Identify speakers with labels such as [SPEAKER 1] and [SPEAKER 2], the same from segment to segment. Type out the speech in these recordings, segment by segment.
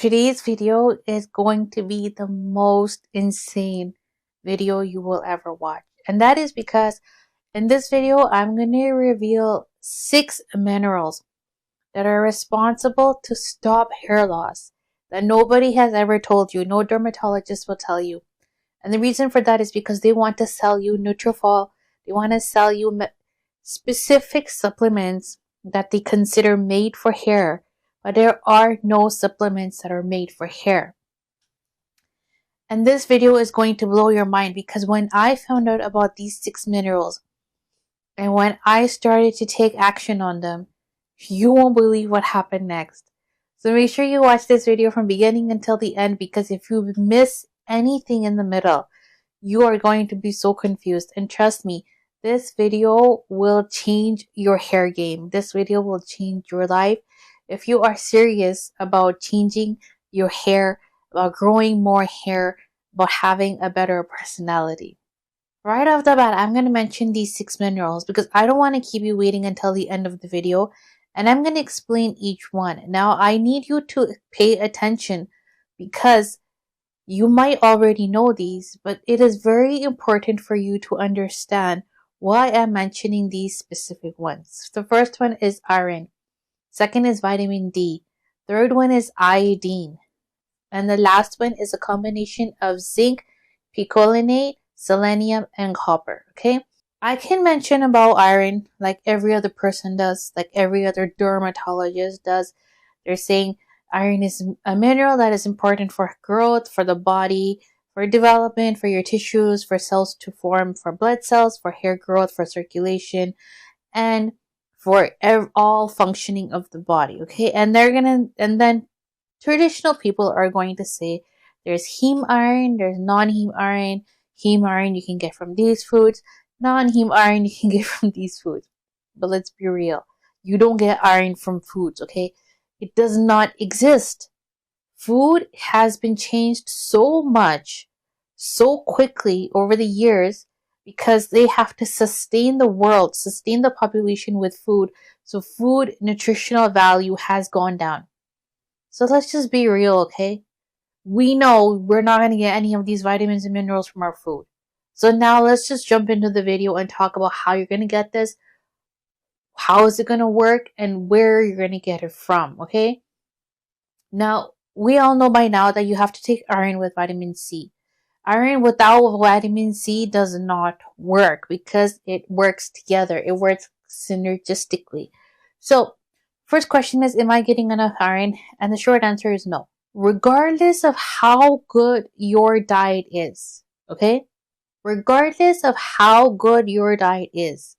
[SPEAKER 1] Today's video is going to be the most insane video you will ever watch. And that is because in this video, I'm going to reveal 6 minerals that are responsible to stop hair loss that nobody has ever told you. No dermatologist will tell you. And the reason for that is because they want to sell you Nutrafol. They want to sell you specific supplements that they consider made for hair. But there are no supplements that are made for hair. And this video is going to blow your mind because when I found out about these 6 minerals and when I started to take action on them, you won't believe what happened next. So make sure you watch this video from beginning until the end, because if you miss anything in the middle, you are going to be so confused. And trust me, this video will change your hair game. This video will change your life. If you are serious about changing your hair, about growing more hair, about having a better personality. Right off the bat, I'm going to mention these 6 minerals because I don't want to keep you waiting until the end of the video, and I'm going to explain each one. Now, I need you to pay attention because you might already know these, but it is very important for you to understand why I'm mentioning these specific ones. The first one is iron. Second is vitamin D. Third one is iodine. And the last one is a combination of zinc, picolinate, selenium, and copper. Okay? I can mention about iron like every other person does, like every other dermatologist does. They're saying iron is a mineral that is important for growth, for the body, for development, for your tissues, for cells to form, for blood cells, for hair growth, for circulation, and for all functioning of the body. Okay, and then traditional people are going to say there's heme iron, there's non-heme iron. Heme iron you can get from these foods, non-heme iron you can get from these foods. But let's be real, you don't get iron from foods. Okay, it does not exist. Food has been changed so much, so quickly over the years because they have to sustain the world, sustain the population with food. So food nutritional value has gone down. So let's just be real, okay? We know we're not going to get any of these vitamins and minerals from our food. So now let's just jump into the video and talk about how you're going to get this, how is it going to work, and where you're going to get it from, okay? Now, we all know by now that you have to take iron with vitamin C. Iron without vitamin C does not work because it works together. It works synergistically. So, first question is, am I getting enough iron? And the short answer is no. Regardless of how good your diet is, okay? Regardless of how good your diet is,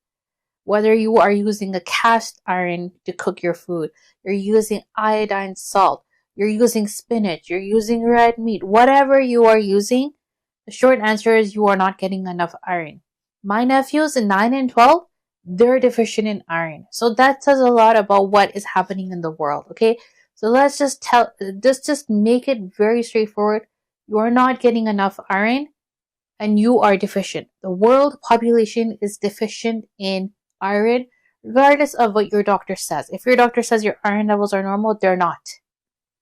[SPEAKER 1] whether you are using a cast iron to cook your food, you're using iodine salt, you're using spinach, you're using red meat, whatever you are using, the short answer is you are not getting enough iron. My nephews in 9 and 12, they're deficient in iron. So that says a lot about what is happening in the world, okay? So let's just make it very straightforward. You are not getting enough iron and you are deficient. The world population is deficient in iron, regardless of what your doctor says. If your doctor says your iron levels are normal, they're not.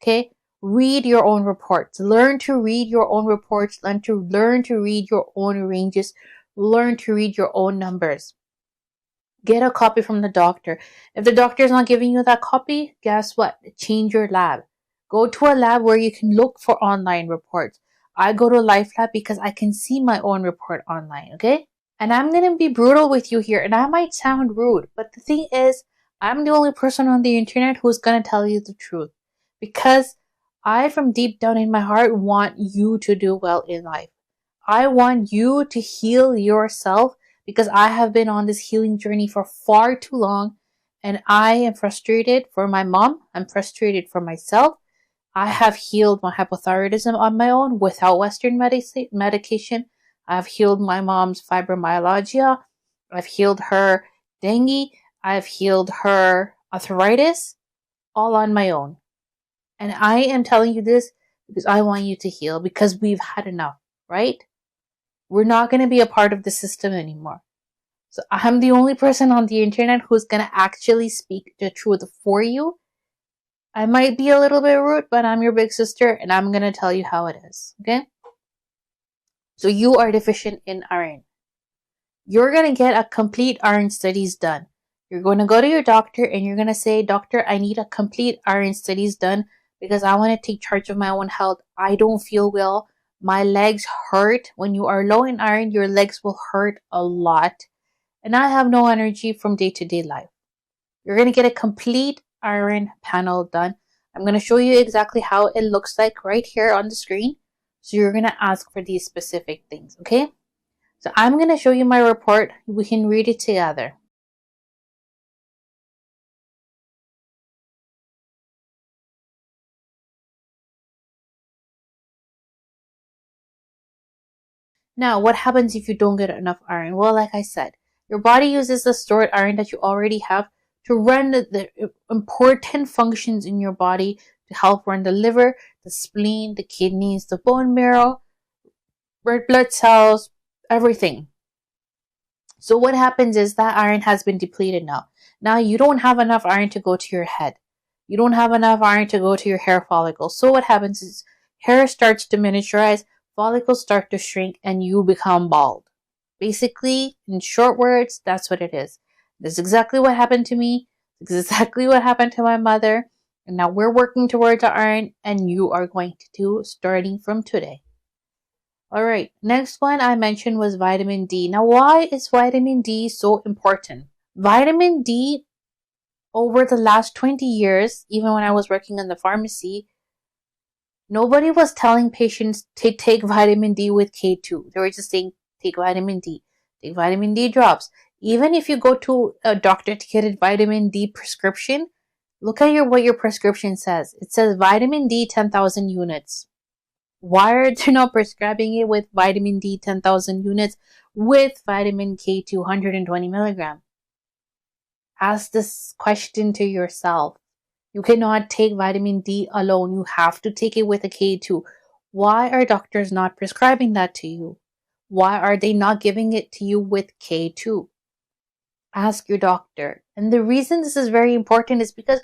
[SPEAKER 1] Okay? Read your own reports. Learn to read your own reports. Learn to read your own ranges. Learn to read your own numbers. Get a copy from the doctor. If the doctor is not giving you that copy, guess what? Change your lab. Go to a lab where you can look for online reports. I go to LifeLab because I can see my own report online, okay? And I'm going to be brutal with you here, and I might sound rude, but the thing is, I'm the only person on the internet who's going to tell you the truth. Because I, from deep down in my heart, want you to do well in life. I want you to heal yourself because I have been on this healing journey for far too long, and I am frustrated for my mom. I'm frustrated for myself. I have healed my hypothyroidism on my own without Western medication. I've healed my mom's fibromyalgia. I've healed her dengue. I've healed her arthritis, all on my own. And I am telling you this because I want you to heal, because we've had enough, right? We're not going to be a part of the system anymore. So I'm the only person on the internet who's going to actually speak the truth for you I might be a little bit rude, but I'm your big sister and I'm going to tell you how it is. Okay? So you are deficient in iron. You're going to get a complete iron studies done. You're going to go to your doctor and you're going to say, Doctor, I need a complete iron studies done because I want to take charge of my own health. I don't feel well. My legs hurt. When you are low in iron, your legs will hurt a lot. And I have no energy from day-to-day life. You're going to get a complete iron panel done. I'm going to show you exactly how it looks like right here on the screen. So you're going to ask for these specific things, okay? So I'm going to show you my report. We can read it together. Now, what happens if you don't get enough iron? Well, like I said, your body uses the stored iron that you already have to run the important functions in your body to help run the liver, the spleen, the kidneys, the bone marrow, red blood cells, everything. So what happens is that iron has been depleted now. Now you don't have enough iron to go to your head. You don't have enough iron to go to your hair follicles. So what happens is hair starts to miniaturize, follicles start to shrink, and you become bald. Basically, in short words, that's what it is. That's exactly what happened to me. It's exactly what happened to my mother. And now we're working towards the iron, and you are going to do starting from today. Alright, next one I mentioned was vitamin D. Now, why is vitamin D so important? Vitamin D, over the last 20 years, even when I was working in the pharmacy, nobody was telling patients to take vitamin D with K2. They were just saying, take vitamin D drops. Even if you go to a doctor to get a vitamin D prescription, look at what your prescription says. It says vitamin D 10,000 units. Why are they not prescribing it with vitamin D 10,000 units with vitamin K 220 milligram? Ask this question to yourself. You cannot take vitamin D alone. You have to take it with a K2. Why are doctors not prescribing that to you? Why are they not giving it to you with K2? Ask your doctor. And the reason this is very important is because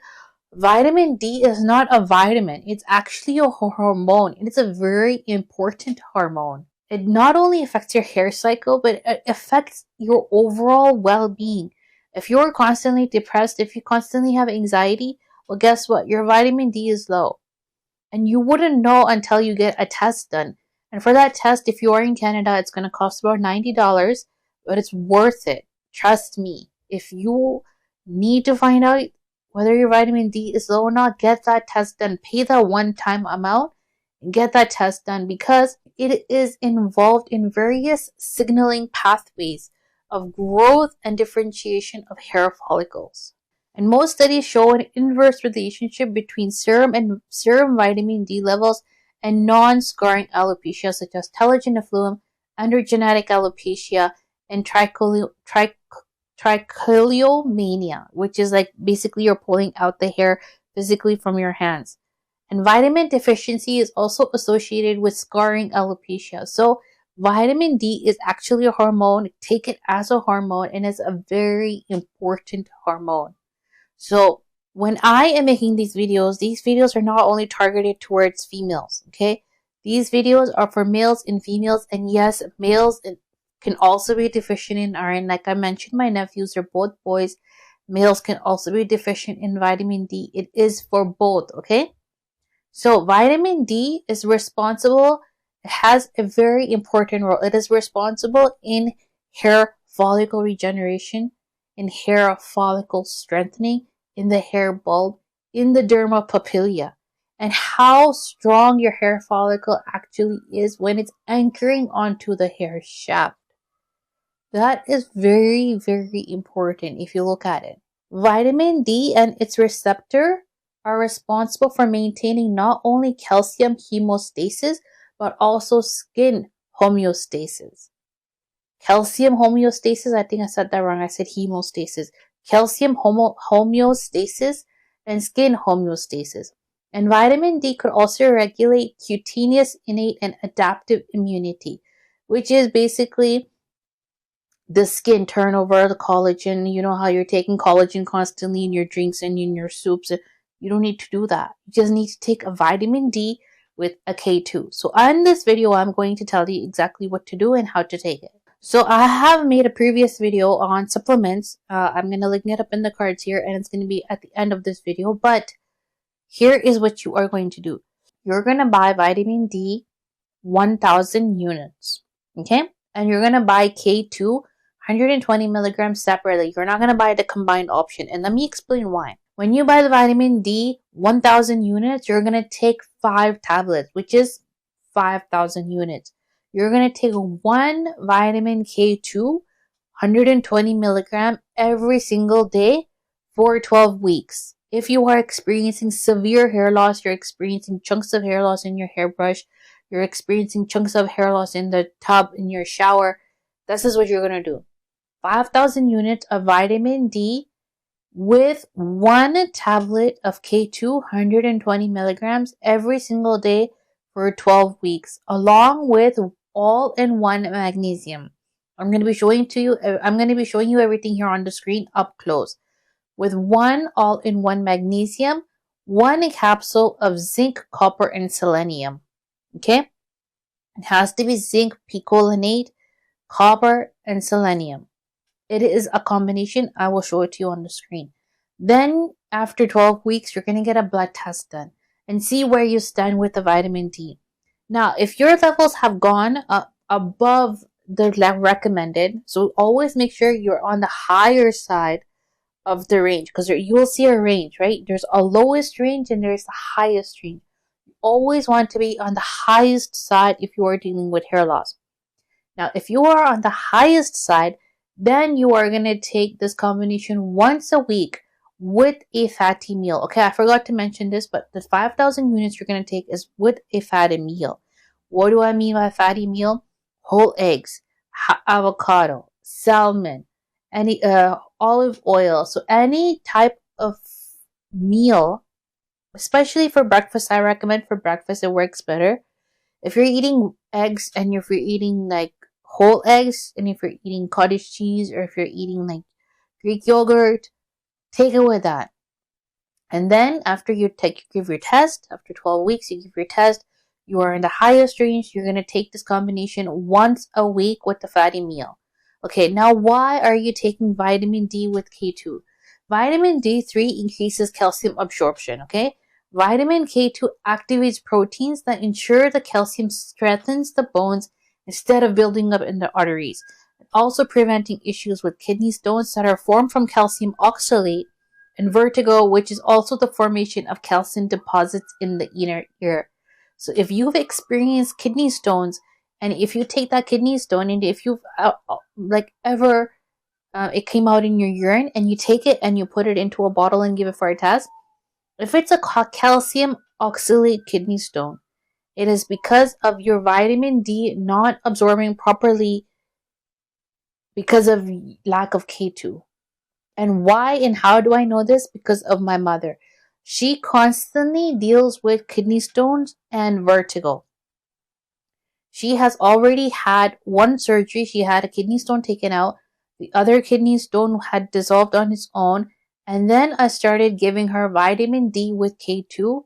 [SPEAKER 1] vitamin D is not a vitamin. It's actually a hormone. It's a very important hormone. It not only affects your hair cycle, but it affects your overall well-being. If you're constantly depressed, if you constantly have anxiety, well, guess what? Your vitamin D is low. And you wouldn't know until you get a test done. And for that test, if you are in Canada, it's going to cost about $90, but it's worth it. Trust me. If you need to find out whether your vitamin D is low or not, get that test done. Pay that one-time amount and get that test done because it is involved in various signaling pathways of growth and differentiation of hair follicles. And most studies show an inverse relationship between serum vitamin D levels and non-scarring alopecia such as telogen effluvium, androgenetic alopecia, and trichotillomania, which is like basically you're pulling out the hair physically from your hands. And vitamin deficiency is also associated with scarring alopecia. So vitamin D is actually a hormone. Take it as a hormone and it's a very important hormone. So when I am making these videos are not only targeted towards females, okay? These videos are for males and females, and yes, males can also be deficient in iron. Like I mentioned, my nephews are both boys. Males can also be deficient in vitamin D. It is for both, okay? So vitamin D is responsible, it has a very important role. It is responsible in hair follicle regeneration, in hair follicle strengthening, in the hair bulb, in the dermapapilla, and how strong your hair follicle actually is when it's anchoring onto the hair shaft. That is very, very important if you look at it. Vitamin D and its receptor are responsible for maintaining not only calcium hemostasis, but also skin homeostasis. Calcium homeostasis, I think I said that wrong. I said hemostasis. Calcium homeostasis and skin homeostasis. And vitamin D could also regulate cutaneous, innate, and adaptive immunity, which is basically the skin turnover, the collagen. You know how you're taking collagen constantly in your drinks and in your soups. You don't need to do that. You just need to take a vitamin D with a K2. So in this video, I'm going to tell you exactly what to do and how to take it. So I have made a previous video on supplements. I'm going to link it up in the cards here, and it's going to be at the end of this video. But here is what you are going to do. You're going to buy vitamin D 1000 units. Okay? And you're going to buy K2 120 milligrams separately. You're not going to buy the combined option. And let me explain why. When you buy the vitamin D 1000 units, you're going to take 5 tablets, which is 5000 units. You're going to take one vitamin K2 120 milligram every single day for 12 weeks. If you are experiencing severe hair loss, you're experiencing chunks of hair loss in your hairbrush, you're experiencing chunks of hair loss in the tub, in your shower, this is what you're going to do. 5,000 units of vitamin D with one tablet of K2 120 milligrams every single day for 12 weeks, along with all-in-one magnesium. I'm going to be showing you everything here on the screen up close. With one all-in-one magnesium, one capsule of zinc, copper, and selenium. Okay? It has to be zinc, picolinate, copper, and selenium. It is a combination. I will show it to you on the screen. Then, after 12 weeks, you're going to get a blood test done and see where you stand with the vitamin D. Now, if your levels have gone above the recommended, so always make sure you're on the higher side of the range, because you will see a range, right? There's a lowest range and there's the highest range. You always want to be on the highest side if you are dealing with hair loss. Now, if you are on the highest side, then you are going to take this combination once a week with a fatty meal. Okay, I forgot to mention this, but the 5,000 units you're going to take is with a fatty meal. What do I mean by fatty meal? Whole eggs, avocado, salmon, any olive oil. So any type of meal, especially for breakfast, I recommend for breakfast, it works better. If you're eating eggs and if you're eating like whole eggs, and if you're eating cottage cheese, or if you're eating like Greek yogurt, take it with that. And then after you give your test, after 12 weeks, you give your test, you are in the highest range, you're going to take this combination once a week with the fatty meal. Okay, now why are you taking vitamin D with K2? Vitamin D3 increases calcium absorption, okay? Vitamin K2 activates proteins that ensure the calcium strengthens the bones instead of building up in the arteries. Also preventing issues with kidney stones that are formed from calcium oxalate, and vertigo, which is also the formation of calcium deposits in the inner ear. So if you've experienced kidney stones, and if you take that kidney stone, and if you've it came out in your urine, and you take it and you put it into a bottle and give it for a test, if it's a calcium oxalate kidney stone, it is because of your vitamin D not absorbing properly because of lack of K2. And why and how do I know this? Because of my mother. She constantly deals with kidney stones and vertigo. She has already had one surgery. She had a kidney stone taken out. The other kidney stone had dissolved on its own. And then I started giving her vitamin D with K2.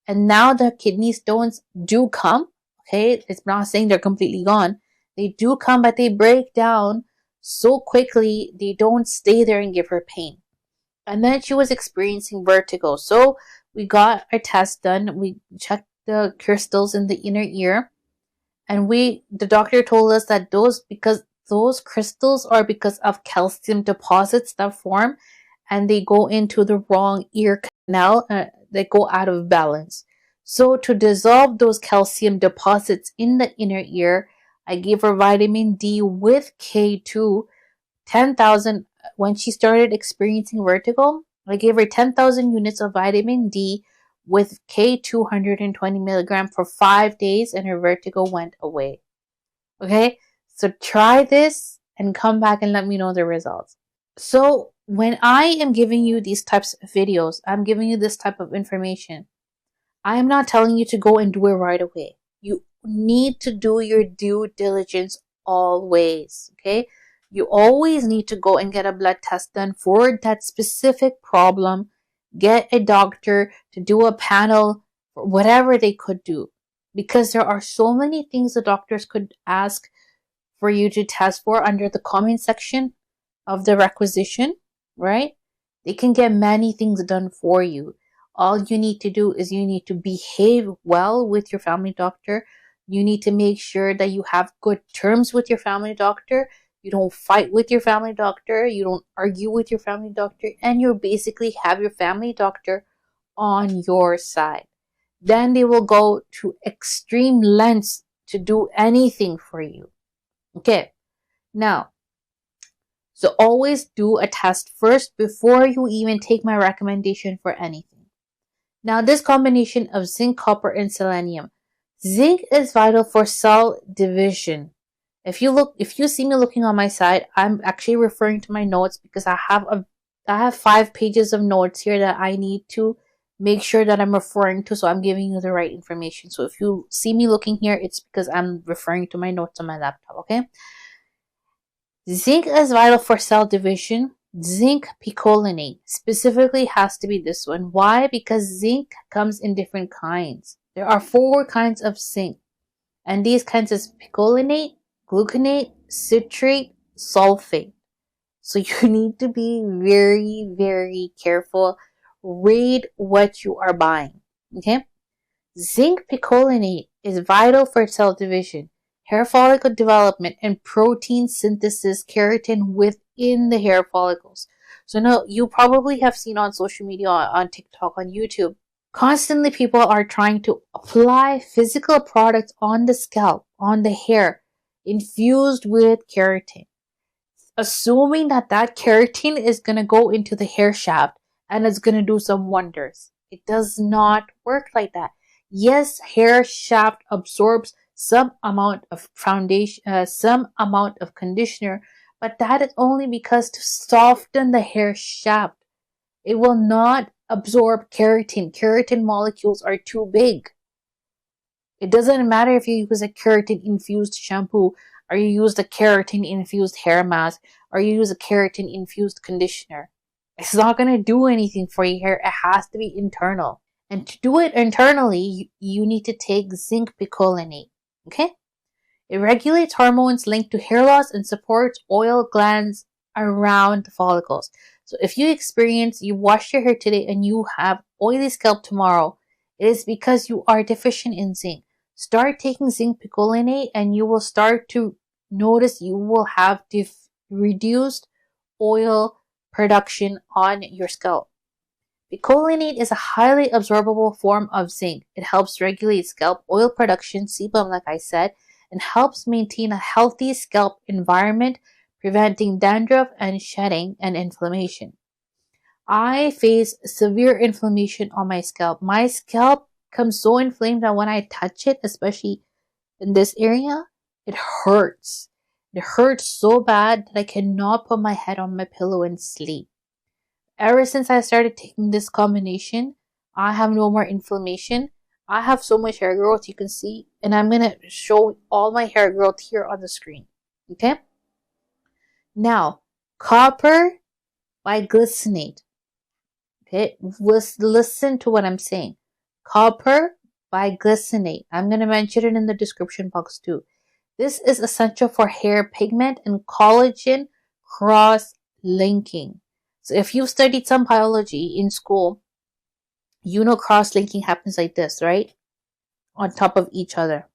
[SPEAKER 1] And now the kidney stones do come. Okay, it's not saying they're completely gone. They do come, but they break down so quickly, they don't stay there and give her pain. And then she was experiencing vertigo. So we got our test done. We checked the crystals in the inner ear. And the doctor told us that those crystals are because of calcium deposits that form, and they go into the wrong ear canal. They go out of balance. So to dissolve those calcium deposits in the inner ear, I gave her vitamin D with K2, 10,000. When she started experiencing vertigo, I gave her 10,000 units of vitamin D with K2 120 milligram for 5 days, and her vertigo went away. Okay, so try this and come back and let me know the results. So when I am giving you these types of videos, I'm giving you this type of information. I am not telling you to go and do it right away. You need to do your due diligence always, okay? You always need to go and get a blood test done for that specific problem Get a doctor to do a panel for whatever they could do, because there are so many things the doctors could ask for you to test for under the comment section of the requisition, right? They can get many things done for you. All you need to do is you need to behave well with your family doctor. You need to make sure that you have good terms with your family doctor. You don't fight with your family doctor. You don't argue with your family doctor. And you basically have your family doctor on your side. Then they will go to extreme lengths to do anything for you. Okay. Now, so always do a test first before you even take my recommendation for anything. Now, this combination of zinc, copper, and selenium. Zinc is vital for cell division. If you see me looking on my side, I'm actually referring to my notes because I have 5 pages of notes here that I need to make sure that I'm referring to, so I'm giving you the right information. So if you see me looking here, it's because I'm referring to my notes on my laptop, okay? Zinc is vital for cell division. Zinc picolinate specifically has to be this one. Why? Because zinc comes in different kinds. There are 4 kinds of zinc, and these kinds is picolinate, gluconate, citrate, sulfate. So you need to be very, very careful. Read what you are buying. Okay? Zinc picolinate is vital for cell division, hair follicle development, and protein synthesis, keratin within the hair follicles. So now you probably have seen on social media, on TikTok, on YouTube, constantly people are trying to apply physical products on the scalp, on the hair, infused with keratin, assuming that keratin is going to go into the hair shaft and it's going to do some wonders. It does not work like that. Yes, hair shaft absorbs some amount of foundation, some amount of conditioner, but that is only because to soften the hair shaft. It will not absorb keratin. Keratin molecules are too big. It doesn't matter if you use a keratin infused shampoo, or you use the keratin infused hair mask, or you use a keratin infused conditioner. It's not going to do anything for your hair. It has to be internal. And to do it internally, you need to take zinc picolinate. Okay? It regulates hormones linked to hair loss and supports oil glands around the follicles. So if you wash your hair today and you have oily scalp tomorrow, it is because you are deficient in zinc. Start taking zinc picolinate and you will start to notice you will have reduced oil production on your scalp. Picolinate is a highly absorbable form of zinc. It helps regulate scalp oil production, sebum like I said, and helps maintain a healthy scalp environment, preventing dandruff and shedding and inflammation. I face severe inflammation on my scalp. My scalp becomes so inflamed that when I touch it, especially in this area, it hurts. It hurts so bad that I cannot put my head on my pillow and sleep. Ever since I started taking this combination, I have no more inflammation. I have so much hair growth, you can see, and I'm going to show all my hair growth here on the screen. Okay? Now, copper biglycinate. Okay? Listen to what I'm saying. Copper biglycinate. I'm going to mention it in the description box too. This is essential for hair pigment and collagen cross-linking. So if you've studied some biology in school, you know cross-linking happens like this, right? On top of each other.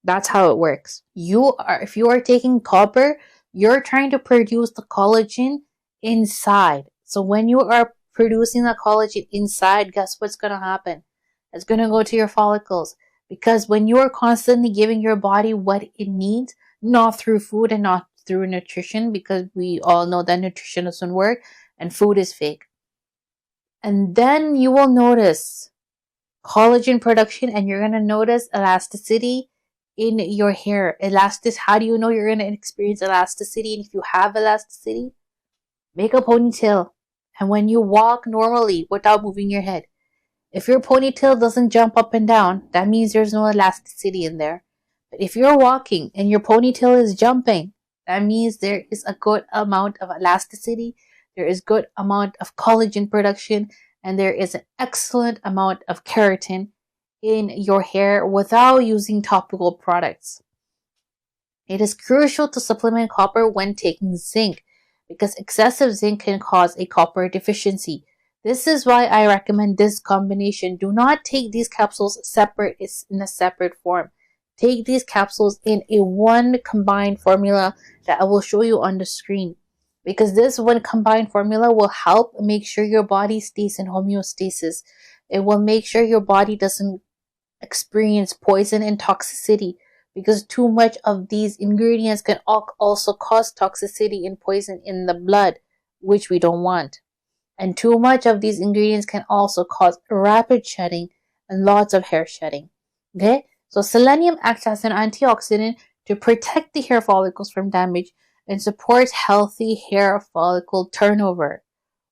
[SPEAKER 1] That's how it works. If you are taking copper, you're trying to produce the collagen inside. So when you are producing the collagen inside, guess what's going to happen? It's going to go to your follicles. Because when you are constantly giving your body what it needs, not through food and not through nutrition, because we all know that nutrition doesn't work and food is fake. And then you will notice collagen production, and you're going to notice elasticity in your hair. How do you know you're going to experience elasticity? And if you have elasticity, make a ponytail. And when you walk normally without moving your head, if your ponytail doesn't jump up and down, that means there's no elasticity in there. But if you're walking and your ponytail is jumping, that means there is a good amount of elasticity. There is good amount of collagen production, and there is an excellent amount of keratin in your hair without using topical products. It is crucial to supplement copper when taking zinc because excessive zinc can cause a copper deficiency. This is why I recommend this combination. Do not take these capsules separate in a separate form. Take these capsules in a one combined formula that I will show you on the screen. Because this one combined formula will help make sure your body stays in homeostasis. It will make sure your body doesn't experience poison and toxicity, because too much of these ingredients can also cause toxicity and poison in the blood, which we don't want. And too much of these ingredients can also cause rapid shedding and lots of hair shedding. Okay, so selenium acts as an antioxidant to protect the hair follicles from damage and supports healthy hair follicle turnover.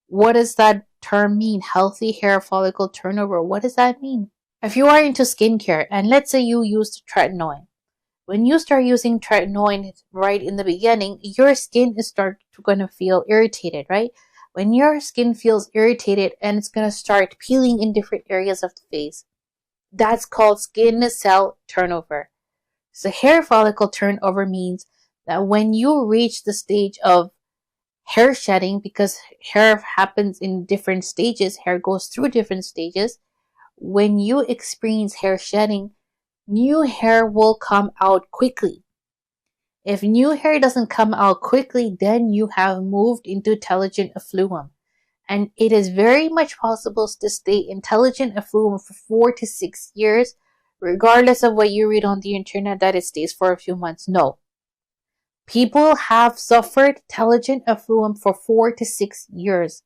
[SPEAKER 1] What does that term mean? Healthy hair follicle turnover. What does that mean? If you are into skincare and let's say you used tretinoin, when you start using tretinoin right in the beginning, your skin is going to feel irritated, right? When your skin feels irritated and it's going to start peeling in different areas of the face, that's called skin cell turnover. So hair follicle turnover means that when you reach the stage of hair shedding, because hair happens in different stages, hair goes through different stages. When you experience hair shedding, new hair will come out quickly. If new hair doesn't come out quickly, then you have moved into telogen effluvium. And it is very much possible to stay in telogen effluvium for 4 to 6 years, regardless of what you read on the internet that it stays for a few months. No. People have suffered telogen effluvium for 4 to 6 years.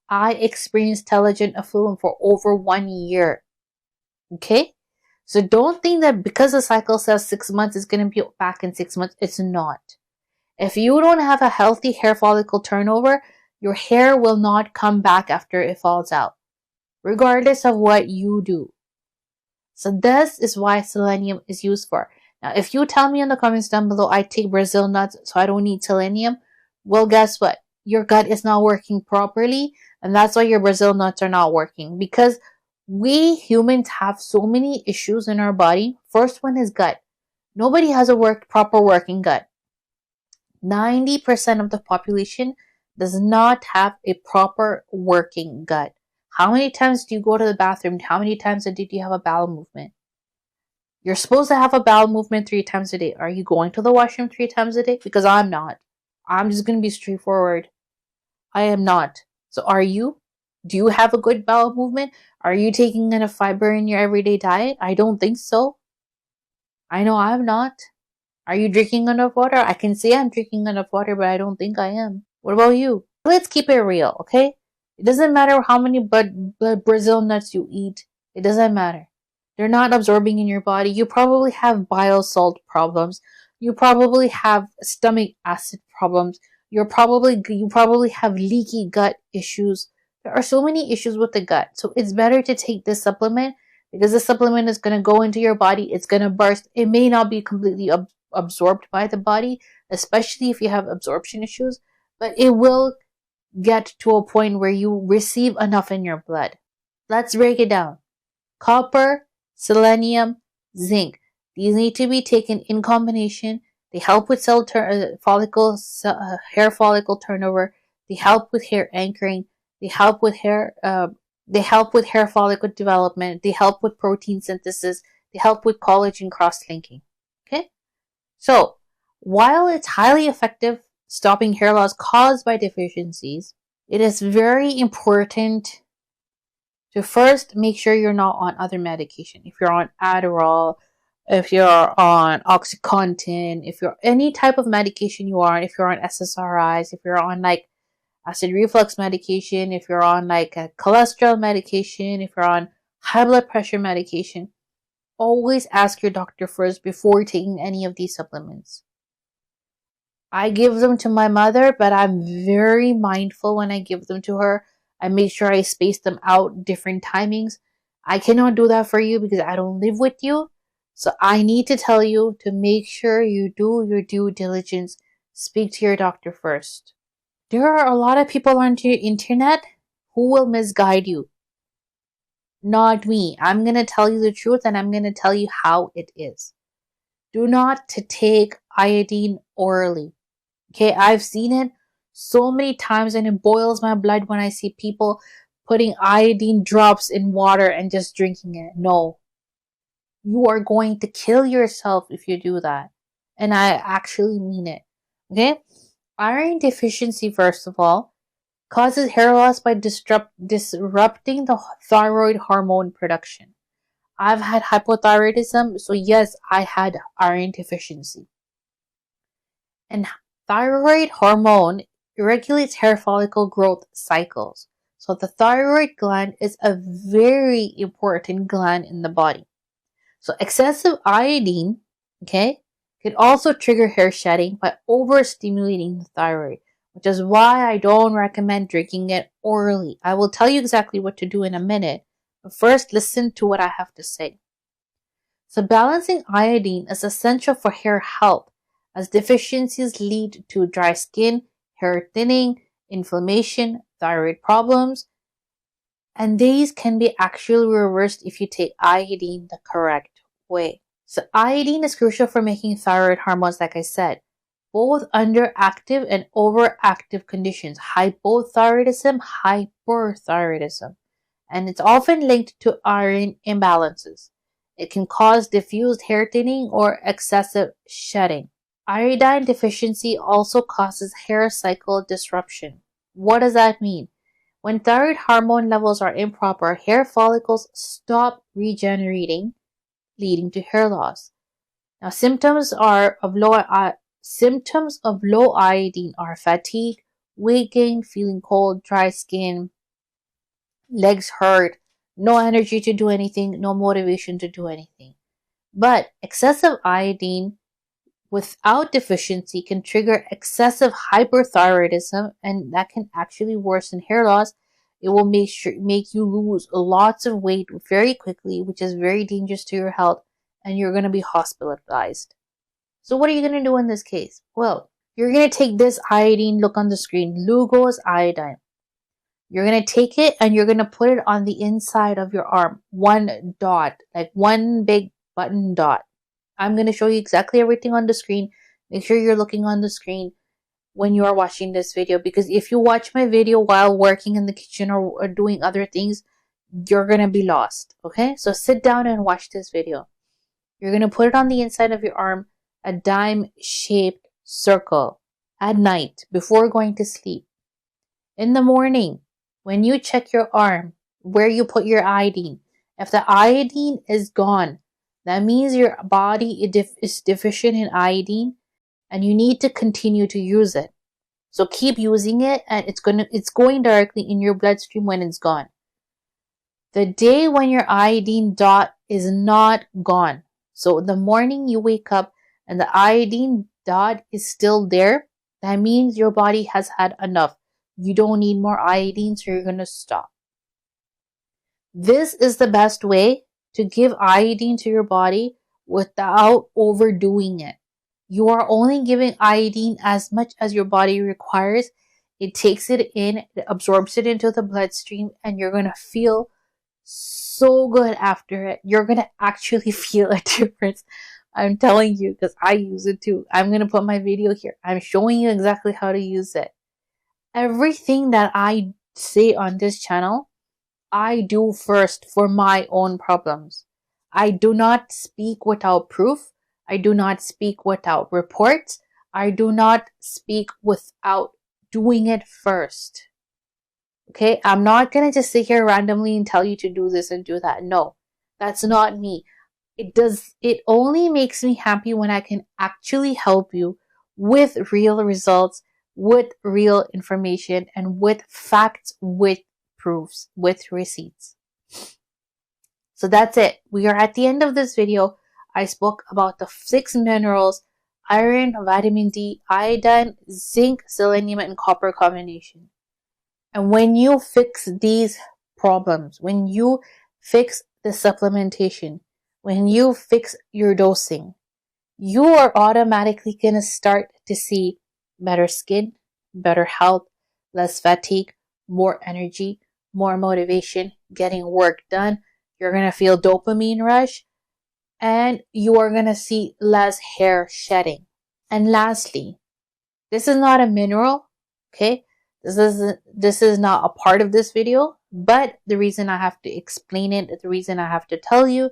[SPEAKER 1] I experienced telogen effluvium for over 1 year. Okay? So don't think that because the cycle says 6 months, it's going to be back in 6 months. It's not. If you don't have a healthy hair follicle turnover, your hair will not come back after it falls out, regardless of what you do. So this is why selenium is used for. Now, if you tell me in the comments down below, I take Brazil nuts, so I don't need selenium, well, guess what? Your gut is not working properly, and that's why your Brazil nuts are not working. Because we humans have so many issues in our body. First one is gut. Nobody has a proper working gut. 90% of the population does not have a proper working gut. How many times do you go to the bathroom? How many times did you have a bowel movement? You're supposed to have a bowel movement 3 times a day. Are you going to the washroom 3 times a day? Because I'm not. I'm just going to be straightforward. I am not. So are you? Do you have a good bowel movement? Are you taking enough fiber in your everyday diet? I don't think so. I know I'm not. Are you drinking enough water? I can say I'm drinking enough water, but I don't think I am. What about you? Let's keep it real, okay? It doesn't matter how many Brazil nuts you eat. It doesn't matter. They're not absorbing in your body. You probably have bile salt problems. You probably have stomach acid problems. You probably have leaky gut issues. There are so many issues with the gut. So it's better to take this supplement because the supplement is going to go into your body. It's going to burst. It may not be completely absorbed by the body, especially if you have absorption issues, but it will get to a point where you receive enough in your blood. Let's break it down. Copper, selenium, zinc. These need to be taken in combination. They help with hair follicle turnover. They help with hair anchoring. They help with hair follicle development. They help with protein synthesis. They help with collagen cross-linking. Okay? So, while it's highly effective stopping hair loss caused by deficiencies, it is very important to first make sure you're not on other medication. If you're on Adderall, if you're on OxyContin, if you're any type of medication you are, if you're on SSRIs, if you're on like acid reflux medication, if you're on like a cholesterol medication, if you're on high blood pressure medication, always ask your doctor first before taking any of these supplements. I give them to my mother, but I'm very mindful when I give them to her. I make sure I space them out different timings. I cannot do that for you because I don't live with you. So I need to tell you to make sure you do your due diligence. Speak to your doctor first. There are a lot of people on the internet who will misguide you. not me. I'm going to tell you the truth and I'm going to tell you how it is. Do not take iodine orally. Okay, I've seen it so many times and it boils my blood when I see people putting iodine drops in water and just drinking it. No, you are going to kill yourself if you do that. And I actually mean it. Okay, iron deficiency, first of all, causes hair loss by disrupting the thyroid hormone production. I've had hypothyroidism, so yes, I had iron deficiency. And thyroid hormone regulates hair follicle growth cycles. So the thyroid gland is a very important gland in the body. So excessive iodine, okay, can also trigger hair shedding by overstimulating the thyroid, which is why I don't recommend drinking it orally. I will tell you exactly what to do in a minute, but first listen to what I have to say. So balancing iodine is essential for hair health, as deficiencies lead to dry skin, hair thinning, inflammation, thyroid problems, and these can be actually reversed if you take iodine the correct way. So iodine is crucial for making thyroid hormones, like I said, both underactive and overactive conditions, hypothyroidism, hyperthyroidism, and it's often linked to iron imbalances. It can cause diffused hair thinning or excessive shedding. Iodine deficiency also causes hair cycle disruption. What does that mean? When thyroid hormone levels are improper, hair follicles stop regenerating, leading to hair loss. Now, symptoms of low iodine are fatigue, weight gain, feeling cold, dry skin, legs hurt, no energy to do anything, no motivation to do anything. But excessive iodine without deficiency can trigger excessive hyperthyroidism, and that can actually worsen hair loss. It will make you lose lots of weight very quickly, which is very dangerous to your health, and you're going to be hospitalized. So what are you going to do in this case? Well, you're going to take this iodine, look on the screen, Lugos iodine. You're going to take it and you're going to put it on the inside of your arm. One dot, like one big button dot. I'm going to show you exactly everything on the screen. Make sure you're looking on the screen when you are watching this video, because if you watch my video while working in the kitchen or doing other things, you're going to be lost. Okay, so sit down and watch this video. You're going to put it on the inside of your arm, a dime-shaped circle, at night before going to sleep. In the morning, when you check your arm where you put your iodine, if the iodine is gone, that means your body is deficient in iodine and you need to continue to use it. So keep using it, and it's going directly in your bloodstream when it's gone. The day when your iodine dot is not gone, so the morning you wake up and the iodine dot is still there, that means your body has had enough. You don't need more iodine, so you're going to stop. This is the best way to give iodine to your body without overdoing it. You are only giving iodine as much as your body requires. It takes it in, it absorbs it into the bloodstream, and you're going to feel so good after it. You're going to actually feel a difference. I'm telling you, because I use it too. I'm going to put my video here. I'm showing you exactly how to use it. Everything that I say on this channel, I do first for my own problems. I do not speak without proof. I do not speak without reports. I do not speak without doing it first. Okay, I'm not going to just sit here randomly and tell you to do this and do that. No, that's not me. It only makes me happy when I can actually help you with real results, with real information, and with facts, with proofs, with receipts. So that's it. We are at the end of this video. I spoke about the 6 minerals: iron, vitamin D, iodine, zinc, selenium, and copper combination. And when you fix these problems, when you fix the supplementation, when you fix your dosing, you are automatically going to start to see better skin, better health, less fatigue, more energy, more motivation, getting work done, You're going to feel dopamine rush, and you are going to see less hair shedding. And lastly, this is not a mineral, okay? This is not a part of this video, but the reason I have to explain it, the reason I have to tell you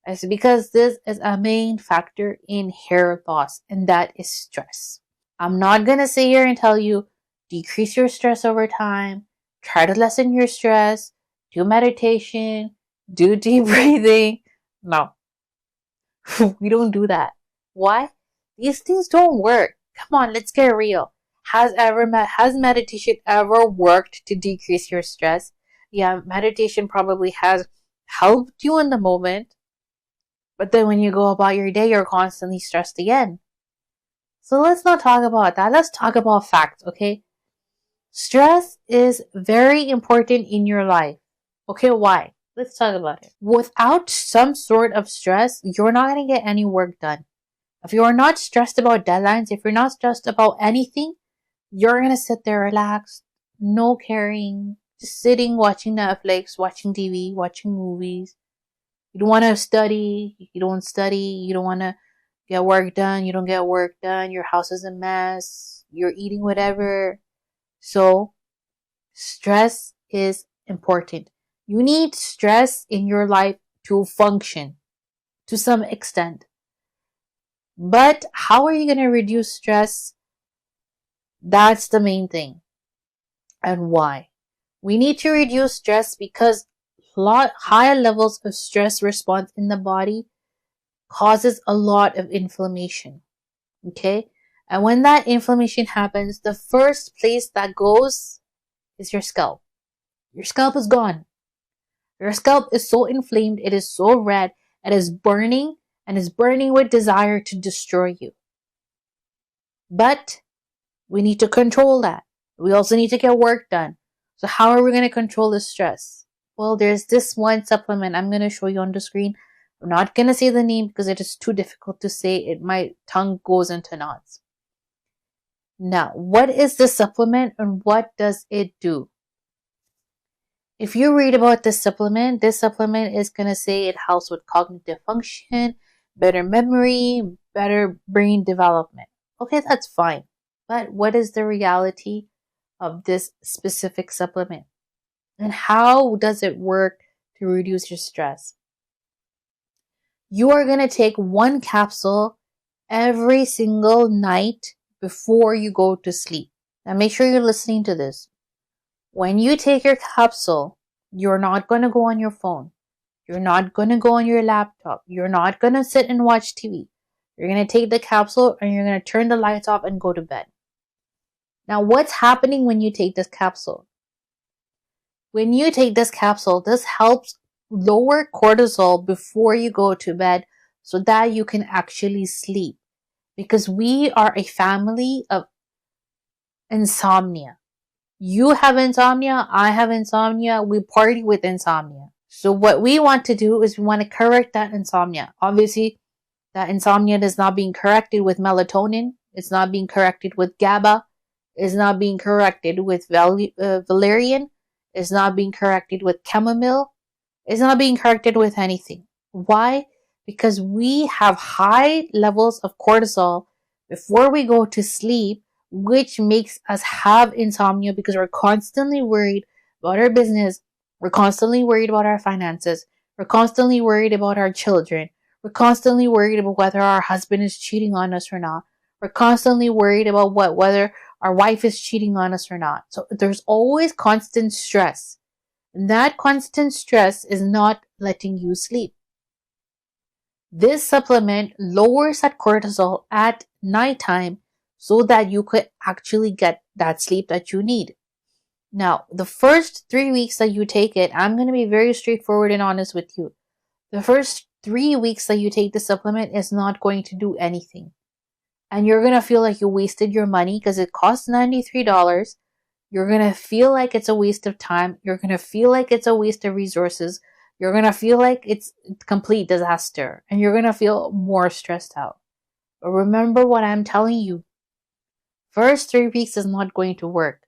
[SPEAKER 1] is because this is a main factor in hair loss, and that is stress. I'm not going to sit here and tell you decrease your stress over time, try to lessen your stress, do meditation, do deep breathing. No, we don't do that. Why? These things don't work. Come on, let's get real. Has meditation ever worked to decrease your stress? Yeah, meditation probably has helped you in the moment, but then when you go about your day, you're constantly stressed again. So let's not talk about that. Let's talk about facts, okay? Stress is very important in your life. Okay, why? Let's talk about it. Without some sort of stress, you're not going to get any work done. If you're not stressed about deadlines, if you're not stressed about anything, you're going to sit there relaxed, no caring, just sitting, watching Netflix, watching TV, watching movies. You don't want to study, you don't study, you don't want to get work done, you don't get work done, your house is a mess, you're eating whatever. So, stress is important. You need stress in your life to function to some extent. But how are you going to reduce stress? That's the main thing. And why? We need to reduce stress because higher levels of stress response in the body causes a lot of inflammation. Okay? And when that inflammation happens, the first place that goes is your scalp. Your scalp is gone. Your scalp is so inflamed, it is so red, it is burning, and is burning with desire to destroy you. But we need to control that. We also need to get work done. So how are we going to control the stress? Well, there's this one supplement I'm going to show you on the screen. I'm not going to say the name because it is too difficult to say. My tongue goes into knots. Now, what is this supplement and what does it do? If you read about this supplement is going to say it helps with cognitive function, better memory, better brain development. Okay, that's fine. But what is the reality of this specific supplement? And how does it work to reduce your stress? You are going to take one capsule every single night before you go to sleep. Now make sure you're listening to this. When you take your capsule, you're not going to go on your phone. You're not going to go on your laptop. You're not going to sit and watch TV. You're going to take the capsule and you're going to turn the lights off and go to bed. Now, what's happening when you take this capsule? When you take this capsule, this helps lower cortisol before you go to bed so that you can actually sleep. Because we are a family of insomnia. You have insomnia, I have insomnia, we party with insomnia. So what we want to do is we want to correct that insomnia. Obviously, that insomnia is not being corrected with melatonin. It's not being corrected with GABA. It's not being corrected with valerian. It's not being corrected with chamomile. It's not being corrected with anything. Why? Because we have high levels of cortisol before we go to sleep, which makes us have insomnia because we're constantly worried about our business. We're constantly worried about our finances. We're constantly worried about our children. We're constantly worried about whether our husband is cheating on us or not. We're constantly worried about whether our wife is cheating on us or not. So there's always constant stress. And that constant stress is not letting you sleep. This supplement lowers that cortisol at nighttime so that you could actually get that sleep that you need. Now, the first 3 weeks that you take it, I'm going to be very straightforward and honest with you. The first 3 weeks that you take the supplement is not going to do anything. And you're going to feel like you wasted your money because it costs $93. You're going to feel like it's a waste of time. You're going to feel like it's a waste of resources. You're going to feel like it's a complete disaster. And you're going to feel more stressed out. But remember what I'm telling you. First 3 weeks is not going to work.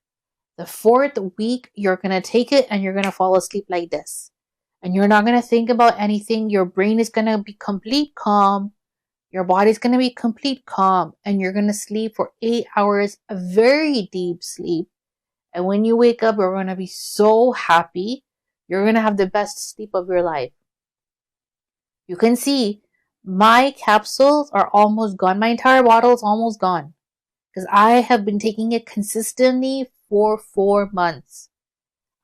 [SPEAKER 1] The 4th week, you're going to take it and you're going to fall asleep like this. and you're not going to think about anything. Your brain is going to be complete calm. Your body's going to be complete calm, and you're going to sleep for 8 hours, a very deep sleep. And when you wake up, you're going to be so happy. You're going to have the best sleep of your life. You can see my capsules are almost gone. My entire bottle is almost gone because I have been taking it consistently for 4 months.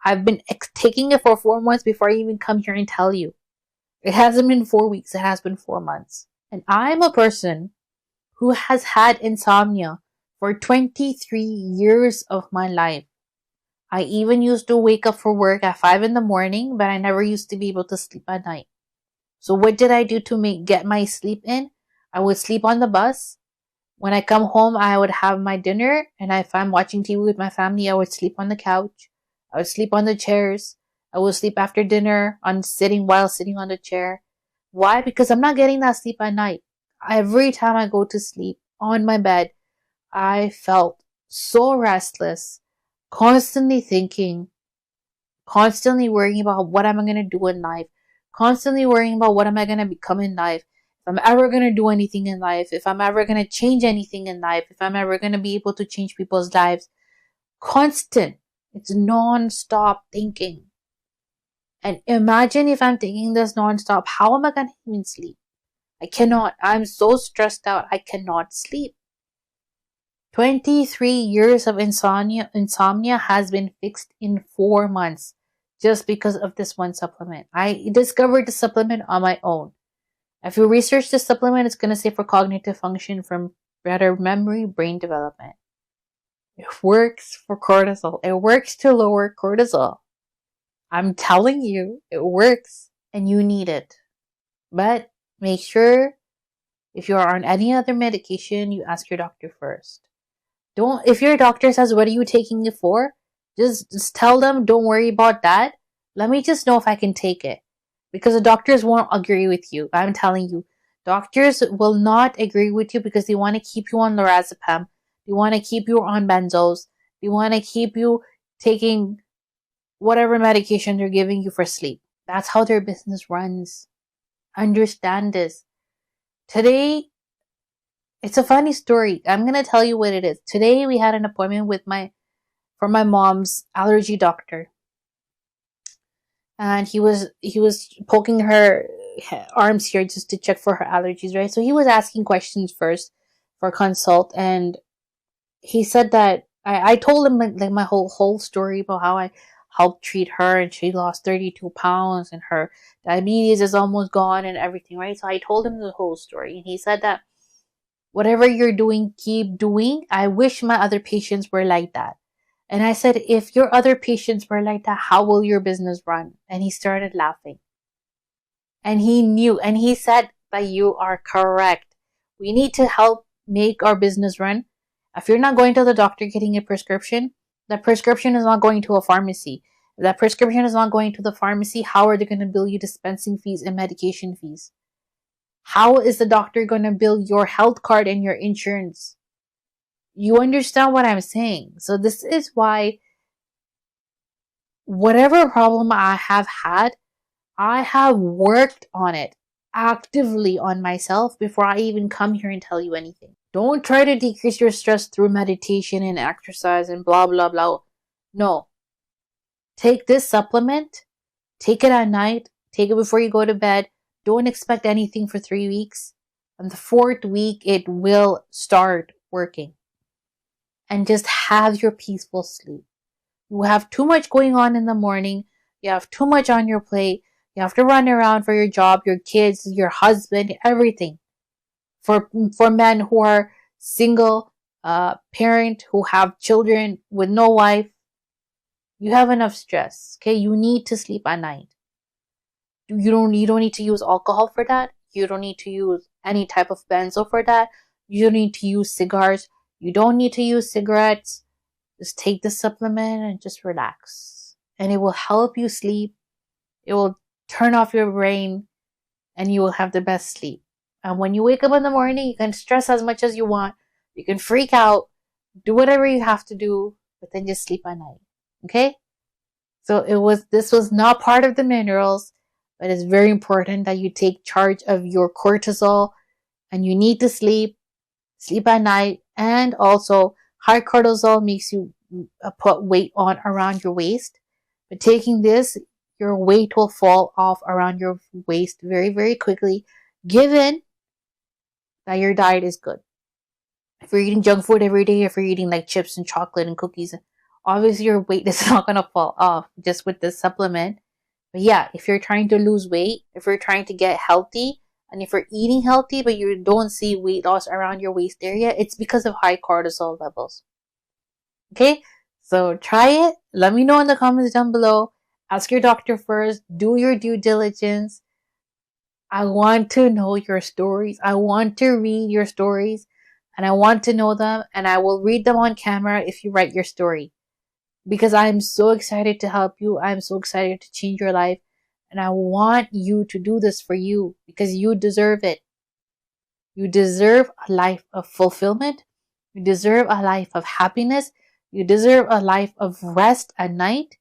[SPEAKER 1] I've been taking it for 4 months before I even come here and tell you. It hasn't been 4 weeks. It has been 4 months. And I'm a person who has had insomnia for 23 years of my life. I even used to wake up for work at 5 in the morning, but I never used to be able to sleep at night. So what did I do to get my sleep in? I would sleep on the bus. When I come home, I would have my dinner, and if I'm watching TV with my family, I would sleep on the couch. I would sleep on the chairs. I would sleep after dinner while sitting on the chair. Why? Because I'm not getting that sleep at night. Every time I go to sleep on my bed, I felt so restless, constantly thinking, constantly worrying about what am I going to do in life, constantly worrying about what am I going to become in life, if I'm ever going to do anything in life, if I'm ever going to change anything in life, if I'm ever going to be able to change people's lives. Constant. It's non-stop thinking. And imagine if I'm thinking this non-stop, how am I going to even sleep? I cannot. I'm so stressed out. I cannot sleep. 23 years of insomnia has been fixed in 4 months just because of this one supplement. I discovered the supplement on my own. If you research the supplement, it's going to say for cognitive function, from better memory, brain development. It works for cortisol. It works to lower cortisol. I'm telling you, it works and you need it. But make sure if you are on any other medication, you ask your doctor first. If your doctor says, what are you taking it for? Just tell them, don't worry about that. Let me just know if I can take it. Because the doctors won't agree with you. I'm telling you. Doctors will not agree with you because they want to keep you on lorazepam. They want to keep you on benzos. They want to keep you taking whatever medication they're giving you for sleep. That's how their business runs. Understand this. Today, it's a funny story. I'm going to tell you what it is. Today, we had an appointment for my mom's allergy doctor. And he was poking her arms here just to check for her allergies, right? So he was asking questions first for consult, and he said that I told him like my whole story about how I helped treat her, and she lost 32 pounds, and her diabetes is almost gone, and everything, right? So I told him the whole story, and he said that whatever you're doing, keep doing. I wish my other patients were like that. And I said, if your other patients were like that, how will your business run? And he started laughing. And he knew, and he said that you are correct. We need to help make our business run. If you're not going to the doctor getting a prescription, that prescription is not going to a pharmacy. If that prescription is not going to the pharmacy, how are they going to bill you dispensing fees and medication fees? How is the doctor going to bill your health card and your insurance? You understand what I'm saying? So this is why whatever problem I have had, I have worked on it actively on myself before I even come here and tell you anything. Don't try to decrease your stress through meditation and exercise and blah, blah, blah. No. Take this supplement. Take it at night. Take it before you go to bed. Don't expect anything for 3 weeks. On the 4th week, it will start working. And just have your peaceful sleep. You have too much going on in the morning. You have too much on your plate. You have to run around for your job, your kids, your husband, everything. For men who are single, parent, who have children with no wife, you have enough stress. Okay, you need to sleep at night. You don't need to use alcohol for that. You don't need to use any type of benzo for that. You don't need to use cigars. You don't need to use cigarettes. Just take the supplement and just relax. And it will help you sleep. It will turn off your brain and you will have the best sleep. And when you wake up in the morning, you can stress as much as you want. You can freak out. Do whatever you have to do, but then just sleep at night. Okay? So this was not part of the minerals. but it's very important that you take charge of your cortisol, and you need to sleep at night. And also, high cortisol makes you put weight on around your waist. But taking this, your weight will fall off around your waist very, very quickly, given that your diet is good. If you're eating junk food every day, if you're eating like chips and chocolate and cookies, obviously your weight is not going to fall off just with this supplement. But yeah, if you're trying to lose weight, if you're trying to get healthy, and if you're eating healthy but you don't see weight loss around your waist area, it's because of high cortisol levels. Okay, so try it. Let me know in the comments down below. Ask your doctor first. Do your due diligence. I want to know your stories. I want to read your stories, and I want to know them, and I will read them on camera if you write your story, because I'm so excited to help you. I'm so excited to change your life, and I want you to do this for you because you deserve it. You deserve a life of fulfillment. You deserve a life of happiness. You deserve a life of rest at night,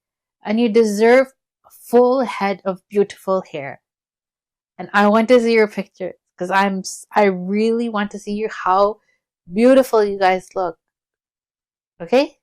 [SPEAKER 1] and you deserve a full head of beautiful hair. And I want to see your picture because I really want to see how beautiful you guys look. Okay?